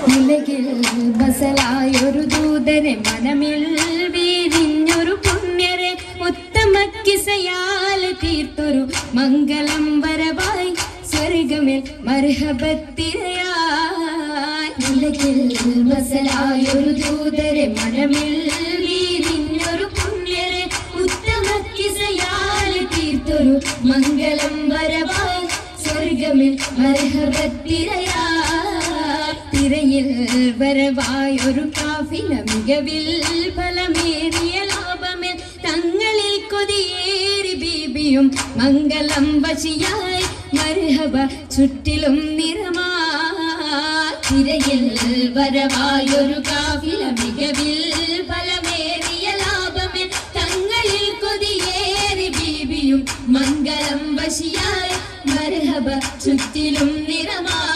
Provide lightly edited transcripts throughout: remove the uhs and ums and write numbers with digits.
ഉലകിൽ ബസലായൊരു ദൂതരെ മനമിൽ വീരിഞ്ഞൊരു പുണ്യരെ ഉത്തമക്കിസയാൽ തീർത്തൊരു മംഗളം വരവായി സ്വർഗമിൽ മർഹബത്തിരയായി. ഉലകിൽ ബസലായൊരു ദൂതരെ മനമിൽ വീരിഞ്ഞൊരു പുണ്യരെ ഉത്തമക്കിസയാൽ തീർത്തൊരു മംഗളം വരവായി സ്വർഗമിൽ മർഹബത്തിരയായി. തിരയിൽ വരവായൊരു കാഫില മികവിൽ ഫലമേറിയ ലാഭമിൽ തങ്ങളിൽ കൊതിയേറി ബീബിയും മംഗളം വശിയായി മർഹബ ചുറ്റിലും നിറമായി. തിരയിൽ വരവായൊരു കാഫില മികവിൽ ഫലമേറിയ ലാഭമിൽ തങ്ങളിൽ കൊതിയേറി ബീബിയും മംഗളം വശിയായി മർഹബ ചുറ്റിലും നിറമായി.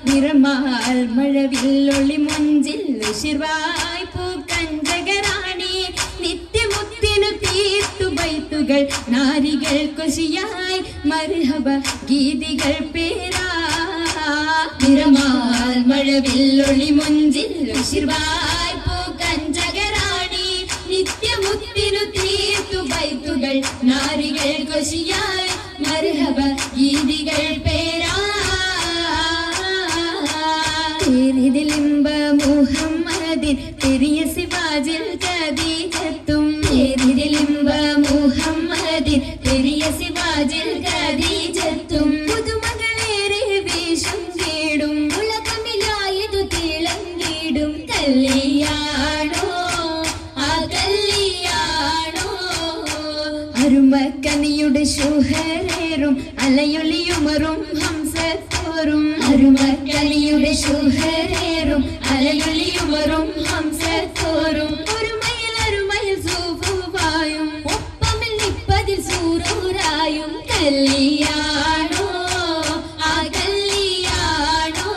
നിറമാൽ മഴവില്ലൊളി മുഞ്ചിൽ ശിർവായ് പൂക്കഞ്ചകരാണി നിത്യമുത്തിനു തീർത്തു ബൈത്തുകൾ നാരികൾ കൊശിയായി മർഹബ ഗീതികൾ പേരാ. നിറമാൽ മഴവില്ലൊളി മുഞ്ചിൽ ശിർവായ് പൂക്കഞ്ചകരാണി നിത്യമുത്തിനു തീർത്തു ബൈത്തുകൾ നാരികൾ കൊശിയായി മർഹബ ഗീതികൾ പേരാ. ഇതിലിമ്പ മുഹമ്മദിൻ പെരിയ സിവാജിൽ ഖദീജത്തും ഇതിലിമ്പ മുഹമ്മദിൻ പെരിയ സിവാജിൽ ഖദീജത്തും പുതുമകളേറെ വേഷം കേടും ഉലകമിലായതു തിളങ്ങിടും കല്യാണോ ആ കല്യാണോ. അരുമക്കനിയുടെ ശുഹരേറും അലയൊലിയുമറും ഹംസത്തോറും അരുമക്കനിയുടെ ശുഹരേറും അലയൊലിയുമറും ഹംസത്തോറും ഒരുമയിൽ സൂഫുവായും ഒപ്പമിൽ നിപ്പതിൽ സൂറൂരായും കല്യാണോ ആ കല്യാണോ.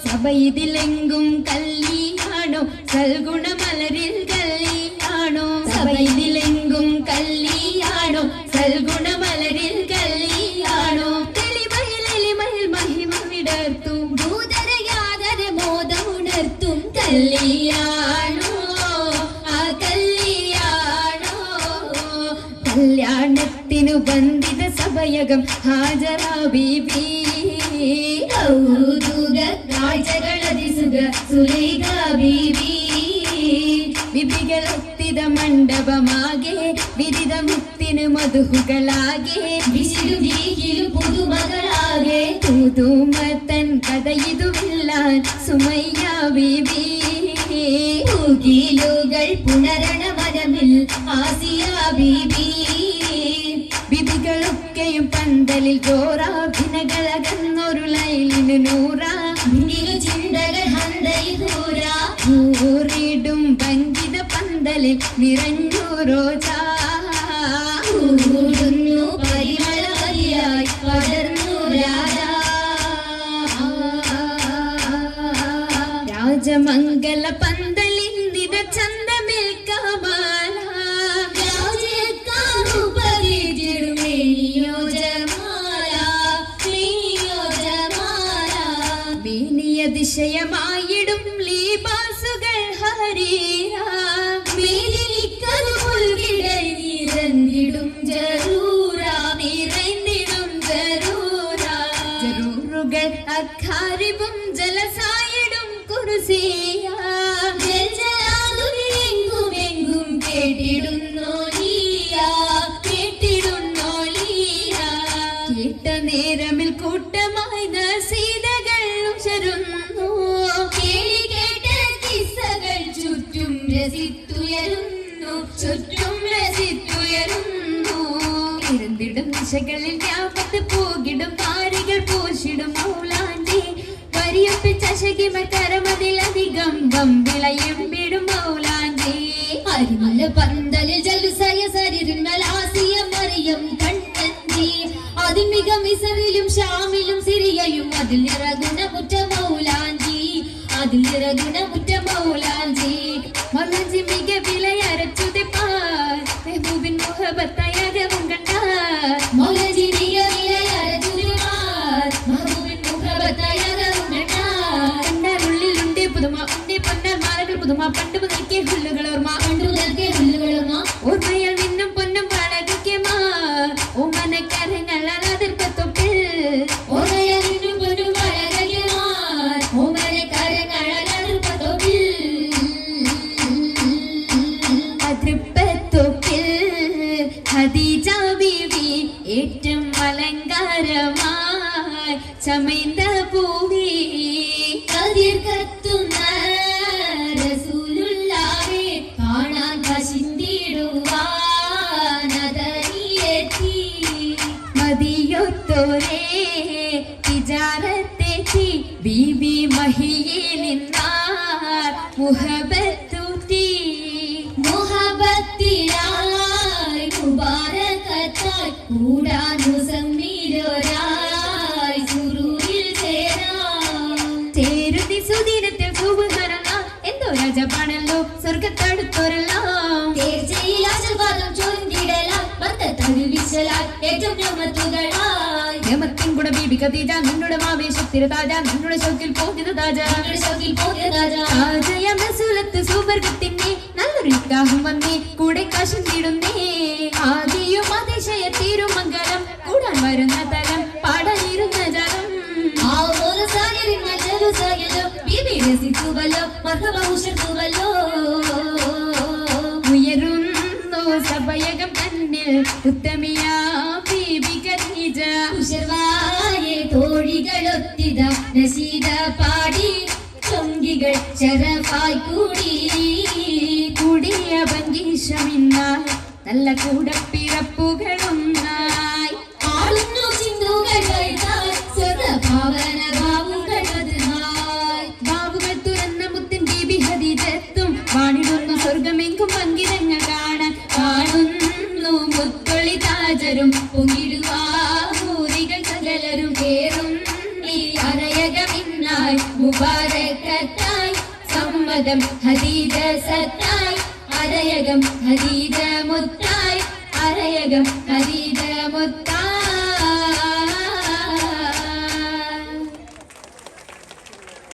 സഭയിതിലെങ്കും കല്യാണോ സൽഗുണമലരിൽ കല്യാണോ സഭയിതിലെങ്കും കല്യാണോ സൽഗുണമലരിൽ കല്യാണോ. തെളിമയിൽ മഹിമ വിടർത്തും ഭൂതരയാതര മോദമുണർത്തും കല്യാണോ ആ കല്യാണോ. കല്യാണത്തിനു ബന്ധിത സഭയകം ഹാജറ ബീബി ഔദുക കാഴ്ചകളതിസുക സുലൈഖ ബീബി. വിപികളൊത്തിത മണ്ഡപമാകെ വിദിത മുത്തിനു മധുഹുകളാകെ വിശിരുഗീകിലു പുതുമകളാകെ പുതുമത്തൻ കഥയിതുമില്ലാൻ സുമയ്യ ബീബി. ുകൾ പുണരണ മനമിൽ ആസിയ ബീബി. ബിബികളൊക്കെയും പന്തലിൽ ജോറാഭിനകളകന്നൊരു ലൈലിനു നൂറാ ചിന്തകൾ ഹന്തൂരാ. ൂറിടും ഭംഗിത പന്തലിൽ നിറഞ്ഞു റോജാ ൂടുന്നു പരിമളമതിയായി പടർന്നു രാജാ. രാജമംഗല പന്തലിന്ദിത ചന്തമിൽ കമാല അതിശയമായിടും ലീബാസുകൾ ഹരീര നിറഞ്ഞിടും ജറൂറാ നിറഞ്ഞിടും ജറൂറാ. ജറൂറുകൾ അഖാരിബും ജലസായിടും കുർസിയ എങ്കും കേട്ടിടുന്നോ ലീയ കേട്ടിടുന്നോ ലീയ. കേട്ട നേരമിൽ കൂട്ടമായി നസീതകൾ ഉശരുന്നു കേളി കേട്ട കിസ്സകൾ ചുറ്റും രസിത്തുയരുന്നു ചുറ്റും രസിത്തുയരുന്നു. ഇരുന്നിടും ദിശകളിൽ വ്യാപത്ത് പോകിടും താരികൾ പൂശിടും മൗലാഞ്ചി വരിയൊപ്പിച്ച ശകിമ കരമതിലധികം വമ്പിളയും വിടും മൗലാഞ്ചി. അരിമല പന്തലിൽ ജലുസയ സരിരുമലാസിയ മറിയം കണ്ണഞ്ചി അതിൽ മിക മിസറിലും ഷാമിലും സിറിയയും അതിൽ നിറഗുണമുറ്റ മൗലാഞ്ചി അതിൽ നിറഗുണമുറ്റ മൗലാഞ്ചി. മൗലാഞ്ചി മിക വിലയരച്ചുതിപ്പാൻ മെഹബൂബിൻ മുഹബത്തയകവും കണ്ടാൽ മൗലാഞ്ചി മിക വിലയരച്ചുതിപ്പാൻ മെഹബൂബിൻ മുഹബത്തയകവും കണ്ടാൽ മൈന്ത പൂവി കതിർ കത്തുന്ന റസൂലുള്ളാഹെ കാണാൻ കശിന്തിടുവാനതനിയെത്തി മദിയൊത്തോരേ തിജാറത്തെത്തി ബീബി മഹിയിൽ നിന്നാർ മുഹബത്തൂത്തി മുഹബത്തിലായി മുബാരകത്തായി കൂടാനു സമ്മീരോരായി സുറൂരിൽ ചേരുതി സുദിനത്തിൽ സുബ്ഹാനല്ലാഹ് എന്തോ രാജപാണല്ലോ സ്വർഗത്തടുത്തോരെല്ലാം തീർച്ചയിൽ ആശീർവാദം ചൊരിഞ്ഞിടലായി ഭർത്തത്തഴു വിശലായി ഏറ്റവും രമത്തുകളായി രമത്തിൻ കൂടെ ബീബി ഖദീജ നിന്നുടെ ആവേശത്തിൽ താജ നിന്നുടെ ഷൗക്കിൽ പോകുന്ന താജ താജയ റസൂലത്ത് സുവർഗത്തിന്റെ നല്ലൊരു നിക്കാഹും വന്നേ കൂടെ കാശിടുന്നേ ആദിയും അതിശയ തിരുമംഗലം കൂടാൻ വരുന്ന തലം പാടാനിരുന്ന ജലം ഉയരുന്നു സഭയകം തന്നിൽ ഉത്തമിയാ ബീബി ഖദീജ ഉശർവായെ തോഴികളൊത്തിത നസീദ പാടി ചൊങ്കികൾ ശരഫായി കൂടിയ ഭംഗീഷമിന്നായി നല്ല കൂടപ്പിറപ്പുകളൊന്നായി ആളുന്നു ചിന്തുകൾ സ്വതഭാവന ബാബുകൾ തുറന്ന മുത്തിൻ ബീബി ഖദീജത്തും വാണിടുന്നു സ്വർഗമെങ്കും പങ്കിരങ്ങൾ കാണാൻ കാണുന്നു മുത്തൊളി താജരും പൊങ്ങിടുവാറികൾ സകലരും കേറും ഈ അരയകമിന്നായി മുബാരകത്തായി സമ്മതം ഖദീജ സത്തായി അരയകം ഖദീജ മുത്തായി അരയകം ഖദീജ മുത്തായി